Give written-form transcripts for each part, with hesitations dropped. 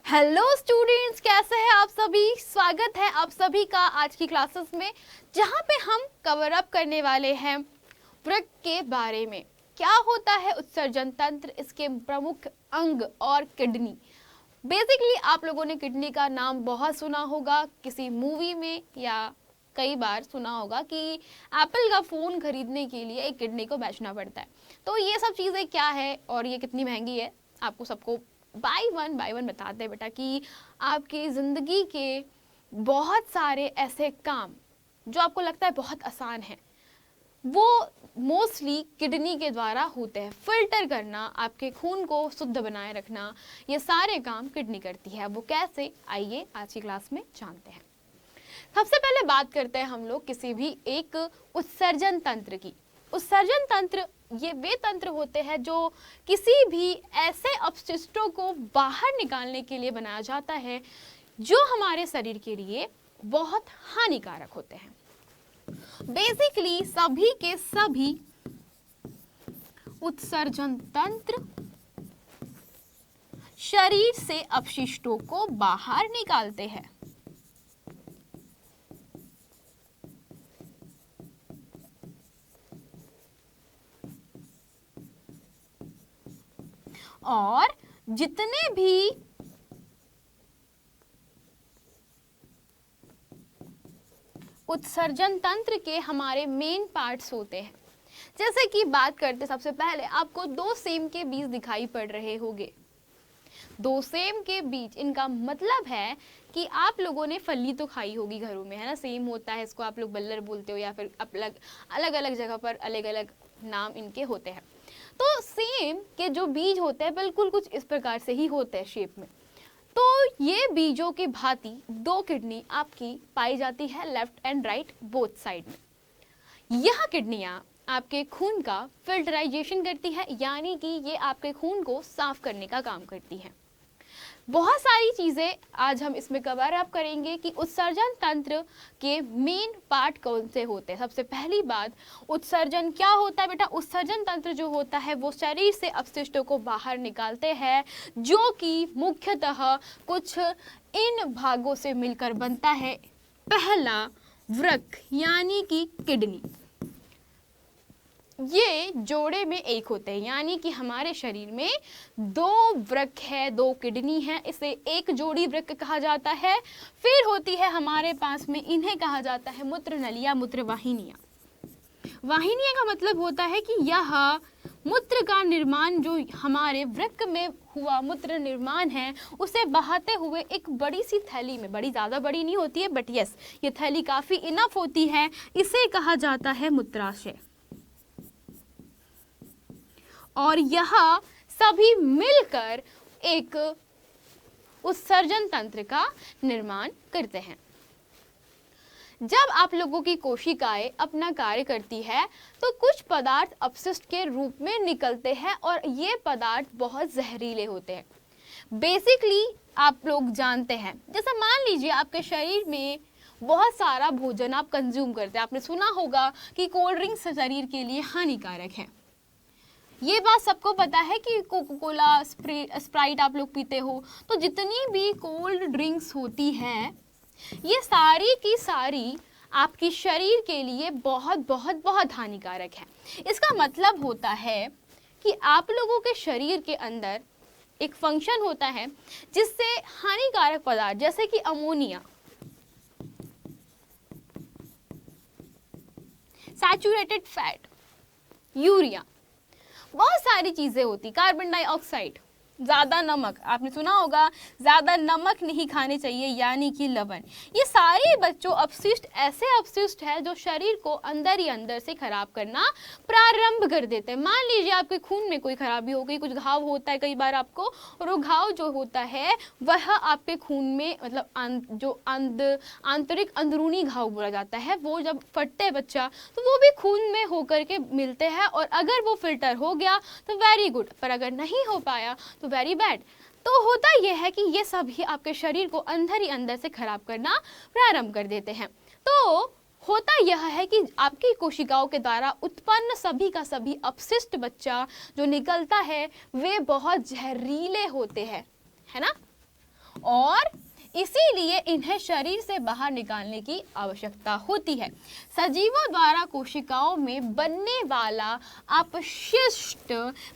Hello students, कैसे हैं आप सभी। स्वागत है आप सभी का आज की क्लासेस में, जहां पे हम कवर अप करने वाले हैं वृक्क के बारे में। क्या होता है उत्सर्जन तंत्र, इसके प्रमुख अंग और किडनी। बेसिकली आप लोगों ने किडनी का नाम बहुत सुना होगा किसी मूवी में, या कई बार सुना होगा कि एप्पल का फ़ोन खरीदने के लिए एक किडनी को बेचना पड़ता है। तो ये सब चीज़ें क्या है और ये कितनी महंगी है, आपको सबको बाय वन बताते हैं बेटा कि आपकी ज़िंदगी के बहुत सारे ऐसे काम जो आपको लगता है बहुत आसान है, वो मोस्टली किडनी के द्वारा होते हैं। फिल्टर करना, आपके खून को शुद्ध बनाए रखना, ये सारे काम किडनी करती है। वो कैसे, आइए आज की क्लास में जानते हैं। सबसे पहले बात करते हैं हम लोग किसी भी एक उत्सर्जन तंत्र की। उत्सर्जन तंत्र ये वे तंत्र होते हैं जो किसी भी ऐसे अपशिष्टों को बाहर निकालने के लिए बनाया जाता है जो हमारे शरीर के लिए बहुत हानिकारक होते हैं। बेसिकली सभी के सभी उत्सर्जन तंत्र शरीर से अपशिष्टों को बाहर निकालते हैं। और जितने भी उत्सर्जन तंत्र के हमारे मेन पार्ट्स होते हैं, जैसे कि बात करते सबसे पहले आपको दो सेम के बीज दिखाई पड़ रहे होंगे। दो सेम के बीज, इनका मतलब है कि आप लोगों ने फली तो खाई होगी घरों में, है ना। सेम होता है, इसको आप लोग बल्लर बोलते हो या फिर अलग अलग जगह पर अलग अलग नाम इनके होते हैं। तो सेम के जो बीज होते हैं बिल्कुल कुछ इस प्रकार से ही होते हैं शेप में। तो ये बीजों की भांति दो किडनी आपकी पाई जाती है, left and right both side में। यह किडनियां आपके खून का फिल्टराइजेशन करती है, यानी कि ये आपके खून को साफ करने का काम करती है। बहुत सारी चीज़ें आज हम इसमें कवर अप करेंगे कि उत्सर्जन तंत्र के मेन पार्ट कौन से होते हैं। सबसे पहली बात, उत्सर्जन क्या होता है बेटा। उत्सर्जन तंत्र जो होता है वो शरीर से अपशिष्टों को बाहर निकालते हैं, जो कि मुख्यतः कुछ इन भागों से मिलकर बनता है। पहला, वृक्क यानी कि किडनी। ये जोड़े में एक होते हैं, यानी कि हमारे शरीर में दो वृक्क है, दो किडनी है, इसे एक जोड़ी वृक्क कहा जाता है। फिर होती है हमारे पास में, इन्हें कहा जाता है मूत्र नलियां, मूत्र वाहिनियां। वाहिनियां का मतलब होता है कि यह मूत्र का निर्माण, जो हमारे वृक्क में हुआ मूत्र निर्माण है, उसे बहाते हुए एक बड़ी सी थैली में, बड़ी ज़्यादा बड़ी नहीं होती है बट यस ये थैली काफ़ी इनफ होती है, इसे कहा जाता है मूत्राशय। और यह सभी मिलकर एक उत्सर्जन तंत्र का निर्माण करते हैं। जब आप लोगों की कोशिकाएं अपना कार्य करती है तो कुछ पदार्थ अपशिष्ट के रूप में निकलते हैं और ये पदार्थ बहुत जहरीले होते हैं। बेसिकली आप लोग जानते हैं, जैसे मान लीजिए आपके शरीर में बहुत सारा भोजन आप कंज्यूम करते हैं। आपने सुना होगा कि कोल्ड ड्रिंक्स शरीर के लिए हानिकारक है। ये बात सबको पता है कि कोका कोला, स्प्राइट आप लोग पीते हो, तो जितनी भी कोल्ड ड्रिंक्स होती हैं ये सारी की सारी आपकी शरीर के लिए बहुत बहुत बहुत हानिकारक है। इसका मतलब होता है कि आप लोगों के शरीर के अंदर एक फंक्शन होता है जिससे हानिकारक पदार्थ जैसे कि अमोनिया, सैचुरेटेड फैट, यूरिया, बहुत सारी चीज़ें होती, कार्बन डाइऑक्साइड, ज़्यादा नमक, आपने सुना होगा ज़्यादा नमक नहीं खाने चाहिए, यानी कि लवण। ये सारे बच्चों अपशिष्ट ऐसे अपशिष्ट है जो शरीर को अंदर ही अंदर से खराब करना प्रारंभ कर देते हैं। मान लीजिए आपके खून में कोई खराबी हो गई, कुछ घाव होता है कई बार आपको, और वो घाव जो होता है वह आपके खून में, मतलब जो आंतरिक अंदरूनी घाव बोला जाता है, वो जब फटते हैं बच्चा तो वो भी खून में होकर के मिलते हैं, और अगर वो फिल्टर हो गया तो वेरी गुड, पर अगर नहीं हो पाया तो वेरी बैड। तो होता यह है कि ये सभी आपके शरीर को अंदर ही अंदर से खराब करना प्रारंभ कर देते हैं। तो होता यह है कि आपकी कोशिकाओं के द्वारा उत्पन्न सभी का सभी अपशिष्ट बच्चा जो निकलता है वे बहुत जहरीले होते हैं, है ना। और इसीलिए इन्हें शरीर से बाहर निकालने की आवश्यकता होती है। सजीवों द्वारा कोशिकाओं में बनने वाला अपशिष्ट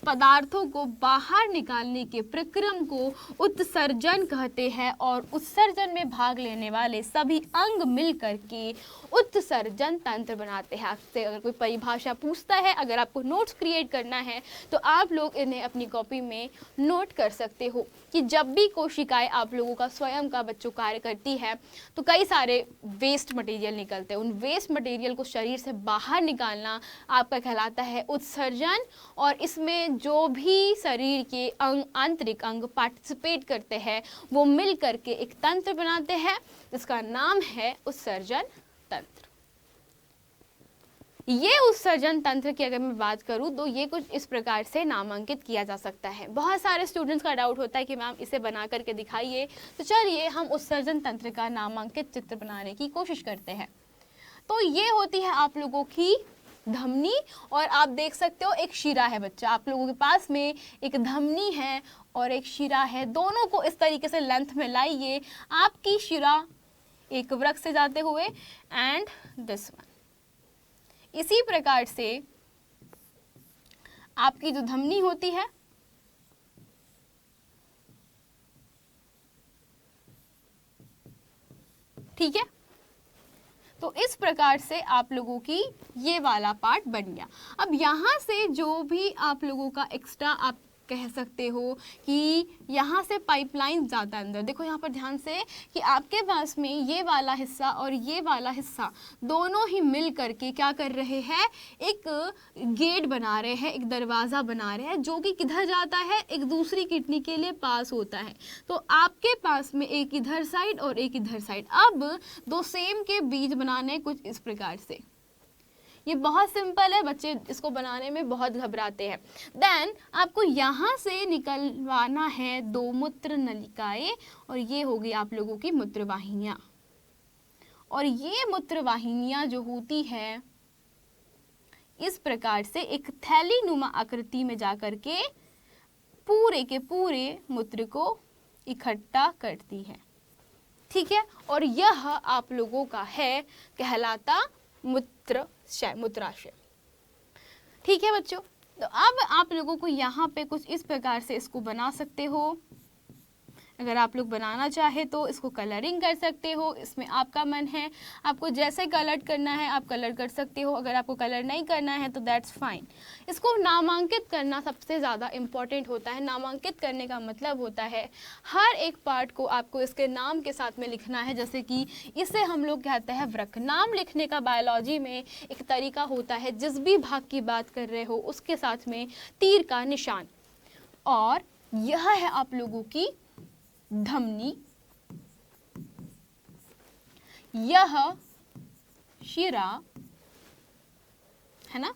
पदार्थों को बाहर निकालने के प्रक्रम को उत्सर्जन कहते हैं और उत्सर्जन में भाग लेने वाले सभी अंग मिलकर के उत्सर्जन तंत्र बनाते हैं। आपसे अगर कोई परिभाषा पूछता है, अगर आपको नोट्स क्रिएट करना है तो आप लोग इन्हें अपनी कॉपी में नोट कर सकते हो कि जब भी कोशिकाएं आप लोगों का स्वयं का बच्चों कार्य करती है तो कई सारे वेस्ट मटेरियल निकलते हैं। उन वेस्ट मटेरियल को शरीर से बाहर निकालना आपका कहलाता है उत्सर्जन। और इसमें जो भी शरीर के अंग, आंतरिक अंग पार्टिसिपेट करते हैं वो मिल करके एक तंत्र बनाते हैं जिसका नाम है उत्सर्जन तंत्र। ये उत्सर्जन तंत्र की अगर मैं बात करूं तो ये कुछ इस प्रकार से नामांकित किया जा सकता है। बहुत सारे स्टूडेंट्स का डाउट होता है कि मैम इसे बना करके दिखाइए, तो चलिए हम उत्सर्जन तंत्र का नामांकित चित्र बनाने की कोशिश करते हैं। तो ये होती है आप लोगों की धमनी और आप देख सकते हो एक शिरा है बच्चा, आप लोगों के पास में एक धमनी है और एक शिरा है। दोनों को इस तरीके से लेंथ में लाइए, आपकी शिरा एक वृक्क से जाते हुए एंड दिस वन। इसी प्रकार से आपकी जो धमनी होती है ठीक है, तो इस प्रकार से आप लोगों की ये वाला पार्ट बन गया। अब यहाँ से जो भी आप लोगों का एक्स्ट्रा आप कह सकते हो कि यहाँ से पाइपलाइन जाता है अंदर। देखो यहाँ पर ध्यान से कि आपके पास में ये वाला हिस्सा और ये वाला हिस्सा दोनों ही मिल करके क्या कर रहे हैं, एक गेट बना रहे हैं, एक दरवाज़ा बना रहे हैं जो कि किधर जाता है, एक दूसरी किडनी के लिए पास होता है। तो आपके पास में एक इधर साइड और एक इधर साइड, अब दो सेम के बीज बनाने कुछ इस प्रकार से। ये बहुत सिंपल है, बच्चे इसको बनाने में बहुत घबराते हैं। देन आपको यहाँ से निकलवाना है दो मूत्र नलिकाएं और ये होगी आप लोगों की मूत्र वाहिनियाँ। और ये मूत्र वाहिनियाँ जो होती है इस प्रकार से एक थैली नुमा आकृति में जाकर के पूरे के पूरे मूत्र को इकट्ठा करती है। ठीक है, और यह आप लोगों का है कहलाता मूत्राशय। ठीक है बच्चों, तो अब आप लोगों को यहाँ पे कुछ इस प्रकार से इसको बना सकते हो। अगर आप लोग बनाना चाहे तो इसको कलरिंग कर सकते हो, इसमें आपका मन है, आपको जैसे कलर करना है आप कलर कर सकते हो। अगर आपको कलर नहीं करना है तो दैट्स फाइन। इसको नामांकित करना सबसे ज़्यादा इम्पॉर्टेंट होता है। नामांकित करने का मतलब होता है हर एक पार्ट को आपको इसके नाम के साथ में लिखना है। जैसे कि इसे हम लोग कहते हैं वृक्क। नाम लिखने का बायोलॉजी में एक तरीका होता है, जिस भी भाग की बात कर रहे हो उसके साथ में तीर का निशान। और यह है आप लोगों की धमनी, यह शिरा है ना,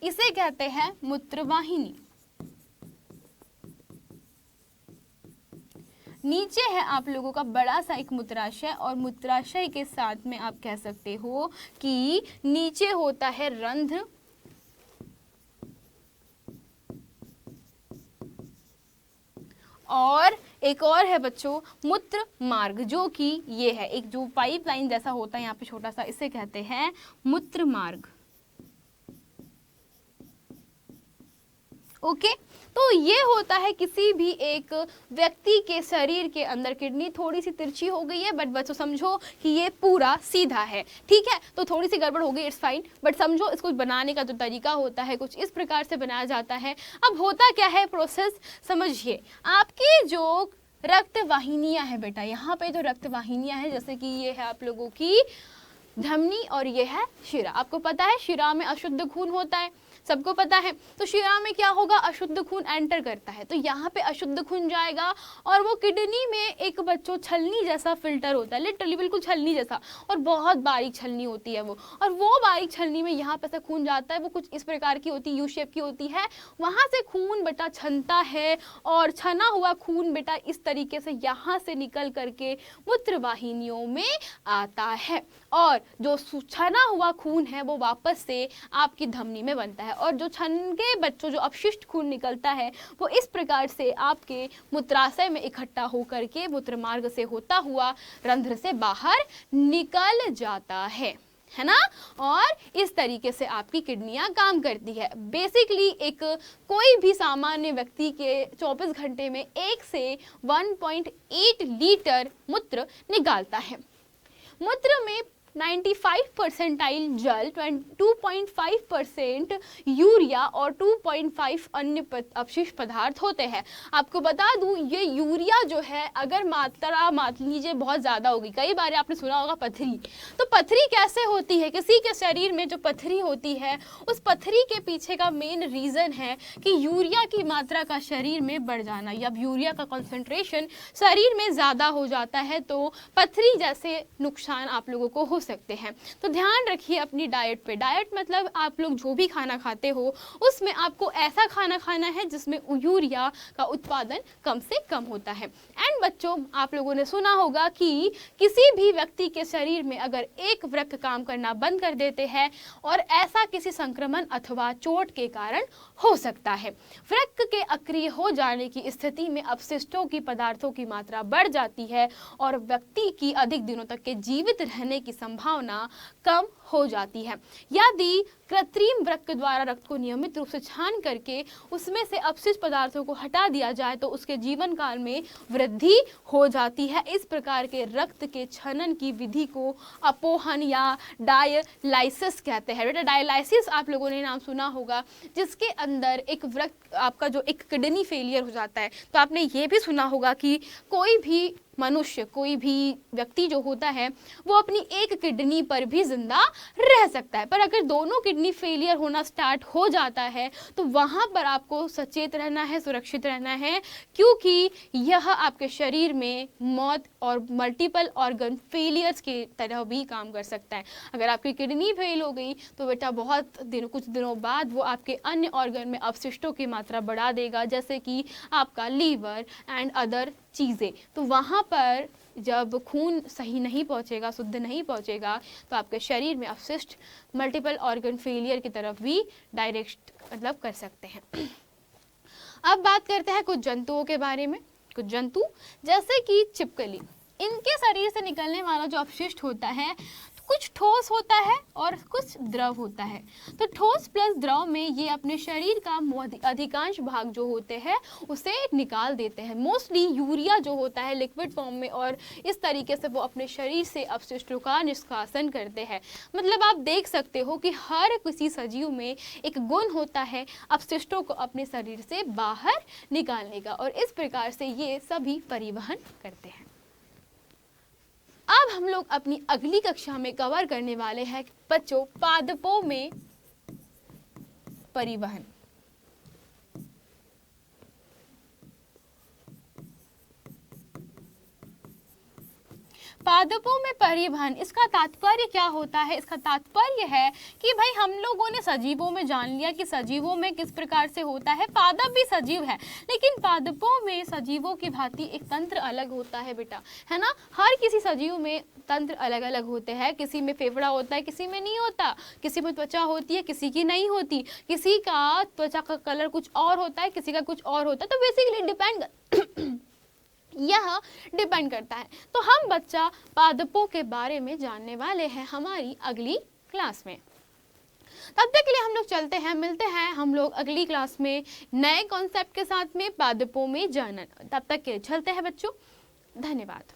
इसे कहते हैं मूत्रवाहिनी। नीचे है आप लोगों का बड़ा सा एक मूत्राशय और मूत्राशय के साथ में आप कह सकते हो कि नीचे होता है रंध्र और एक और है बच्चों मूत्र मार्ग, जो कि ये है एक जो पाइपलाइन जैसा होता है यहाँ पे छोटा सा, इसे कहते हैं मूत्र मार्ग। ओके, तो ये होता है किसी भी एक व्यक्ति के शरीर के अंदर। किडनी थोड़ी सी तिरछी हो गई है बट बच्चों समझो कि ये पूरा सीधा है। ठीक है, तो थोड़ी सी गड़बड़ हो गई, इट्स फाइन, बट समझो इसको बनाने का जो तरीका होता है कुछ इस प्रकार से बनाया जाता है। अब होता क्या है प्रोसेस समझिए। आपकी जो रक्त वाहिनियाँ है बेटा, यहाँ पे जो रक्त वाहिनियाँ है जैसे कि ये है आप लोगों की धमनी और ये है शिरा। आपको पता है शिरा में अशुद्ध खून होता है, सबको पता है। तो शिरा में क्या होगा, अशुद्ध खून एंटर करता है तो यहाँ पे अशुद्ध खून जाएगा और वो किडनी में एक बच्चों छलनी जैसा फिल्टर होता है, लिटरली बिल्कुल छलनी जैसा, और बहुत बारीक छलनी होती है वो। और वो बारीक छलनी में यहाँ पे से खून जाता है, वो कुछ इस प्रकार की होती है, यू शेप की होती है। वहाँ से खून बेटा छनता है और छना हुआ खून बेटा इस तरीके से यहाँ से निकल करके मूत्र वाहिनियों में आता है। और जो छना हुआ खून है वो वापस से आपकी धमनी में बनता है, और जो छनके बच्चों जो अपशिष्ट खून निकलता है वो इस प्रकार से आपके मूत्राशय में इकट्ठा होकर के मूत्र मार्ग से होता हुआ रंध्र से बाहर निकल जाता है ना। और इस तरीके से आपकी किडनियां काम करती है। बेसिकली एक कोई भी सामान्य व्यक्ति के 24 घंटे में 1 से 1.8 लीटर मूत्र निकालता है। मूत्र में 95% जल, 2.5% यूरिया और 2.5 अन्य अपशिष्ट पदार्थ होते हैं। आपको बता दूं, ये यूरिया जो है अगर मात्रा मान लीजिए बहुत ज़्यादा होगी, कई बार आपने सुना होगा पथरी, तो पथरी कैसे होती है, किसी के शरीर में जो पथरी होती है उस पथरी के पीछे का मेन रीज़न है कि यूरिया की मात्रा का शरीर में बढ़ जाना, या यूरिया का कॉन्सेंट्रेशन शरीर में ज़्यादा हो जाता है तो पथरी जैसे नुकसान आप लोगों को हो सकते हैं। तो ध्यान रखिए अपनी डाइट पे। डाइट मतलब आप लोग जो भी खाना खाते हो उसमें आपको ऐसा खाना खाना है जिसमें यूरिया का उत्पादन कम से कम होता है। एंड बच्चों, आप लोगों ने सुना होगा कि किसी भी व्यक्ति के शरीर में अगर एक वृक्क काम करना बंद कर देते हैं और ऐसा किसी संक्रमण अथवा चोट के कारण हो सकता है। वृक्क के अक्रिय हो जाने की स्थिति में अपशिष्टों की पदार्थों की मात्रा बढ़ जाती है और व्यक्ति की अधिक दिनों तक के जीवित रहने की संभावना कम हो जाती है। यदि कृत्रिम वृक्क द्वारा रक्त को नियमित रूप से छान करके उसमें से अपशिष्ट पदार्थों को हटा दिया जाए तो उसके जीवन काल में वृद्धि हो जाती है। इस प्रकार के रक्त के छनन की विधि को अपोहन या डायलाइसिस कहते हैं। बेटा डायलाइसिस आप लोगों ने नाम सुना होगा, जिसके अंदर एक वृक्क आपका जो एक किडनी फेलियर हो जाता है। तो आपने ये भी सुना होगा कि कोई भी मनुष्य, कोई भी व्यक्ति जो होता है वो अपनी एक किडनी पर भी जिंदा रह सकता है, पर अगर दोनों किडनी फेलियर होना स्टार्ट हो जाता है तो वहाँ पर आपको सचेत रहना है, सुरक्षित रहना है, क्योंकि यह आपके शरीर में मौत और मल्टीपल ऑर्गन फेलियर्स की तरह भी काम कर सकता है। अगर आपकी किडनी फेल हो गई तो बेटा कुछ दिनों बाद वो आपके अन्य ऑर्गन में अपशिष्टों की मात्रा बढ़ा देगा, जैसे कि आपका लीवर एंड अदर चीज़ें। तो वहाँ पर जब खून सही नहीं पहुँचेगा, शुद्ध नहीं पहुँचेगा, तो आपके शरीर में अपशिष्ट मल्टीपल ऑर्गन फेलियर की तरफ भी डायरेक्ट मतलब कर सकते हैं। अब बात करते हैं कुछ जंतुओं के बारे में। कुछ जंतु जैसे कि छिपकली, इनके शरीर से निकलने वाला जो अपशिष्ट होता है कुछ ठोस होता है और कुछ द्रव होता है। तो ठोस प्लस द्रव में ये अपने शरीर का अधिकांश भाग जो होते हैं उसे निकाल देते हैं। मोस्टली यूरिया जो होता है लिक्विड फॉर्म में, और इस तरीके से वो अपने शरीर से अपशिष्टों का निष्कासन करते हैं। मतलब आप देख सकते हो कि हर किसी सजीव में एक गुण होता है अपशिष्टों को अपने शरीर से बाहर निकालने का, और इस प्रकार से ये सभी परिवहन करते हैं। अब हम लोग अपनी अगली कक्षा में कवर करने वाले हैं बच्चों पादपों में परिवहन। पादपों में परिवहन, इसका तात्पर्य क्या होता है? इसका तात्पर्य है कि भाई हम लोगों ने सजीवों में जान लिया कि सजीवों में किस प्रकार से होता है, पादप भी सजीव है, लेकिन पादपों में सजीवों की भांति एक तंत्र अलग होता है बेटा, है ना। हर किसी सजीव में तंत्र अलग अलग होते हैं। किसी में फेफड़ा होता है, किसी में नहीं होता, किसी में त्वचा होती है, किसी की नहीं होती, किसी का त्वचा का कलर कुछ और होता है, किसी का कुछ और होता है। तो बेसिकली यह डिपेंड करता है। तो हम बच्चा पादपों के बारे में जानने वाले हैं हमारी अगली क्लास में। तब तक के लिए हम लोग चलते हैं, मिलते हैं हम लोग अगली क्लास में नए कॉन्सेप्ट के साथ में पादपों में जानन। तब तक के चलते हैं बच्चों, धन्यवाद।